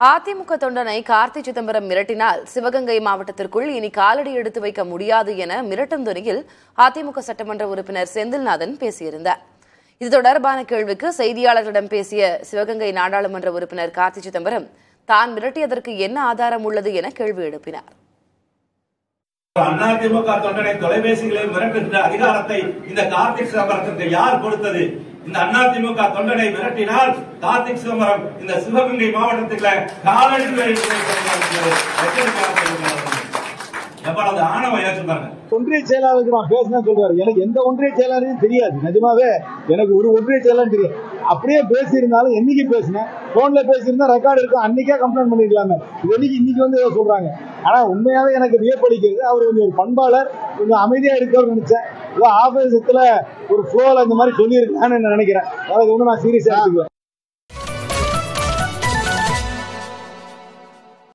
அதிமுக தொண்டனை கார்த்தி சிதம்பரம் மிரட்டினால் சிவகங்கை மாவட்டத்திற்குள் இனி காலடி எடுத்து வைக்க முடியாது என மிரட்டும் துணியில் அதிமுக சட்டமன்ற உறுப்பினர் செந்தில்நாதன் பேசியிருந்தார். இது தொடர்பான கேள்விக்கு செய்தியாளர்களிடம் பேசிய சிவகங்கை நாடாளுமன்ற உறுப்பினர் கார்த்தி சிதம்பரம் தான் மிரட்டியதற்கு என்ன ஆதாரம் உள்ளது என கேள்வி எழுப்பினார். அதிமுக தொண்டனை தொலைபேசிகளில் மிரட்டுகின்ற அதிகாரத்தை இந்த கார்த்திக் சிதம்பரத்திற்கு யார் கொடுத்தது? இந்த அதிமுக தொண்டனை மிரட்டினால் கார்த்திக் சிதம்பரம் இந்த சிவகங்கை மாவட்டத்தில் காலடி எவ்வளவு ஆணவம் ஏற்றுப்பாங்க. ஒன்றிய செயலாளருக்கு நான் பேசினேன் சொல்றாரு. எனக்கு எந்த ஒன்றிய செயலாளரையும் தெரியாது. நிஜமாவே எனக்கு ஒரு ஒன்றிய செயலாளர் தெரியாது. அப்படியே பேசியிருந்தாலும் என்னைக்கு பேசினேன், போன்ல பேசியிருந்தா ரெக்கார்டு இருக்கும், அன்னைக்கே கம்ப்ளைண்ட் பண்ணிருக்கலாமே. இன்னைக்கு வந்து ஏதோ சொல்றாங்க. ஆனா உண்மையாவே எனக்கு வியப்பளிக்கிறது. அவர் கொஞ்சம் ஒரு பண்பாளர், கொஞ்சம் அமைதியா இருக்காரு நினைச்சேன். ஏதோ ஆபேசத்துல ஒரு ஃப்ளோல இந்த மாதிரி சொல்லியிருக்கான்னு நினைக்கிறேன். அதாவது ஒண்ணு நான் சீரியஸா எடுத்துக்குவேன்.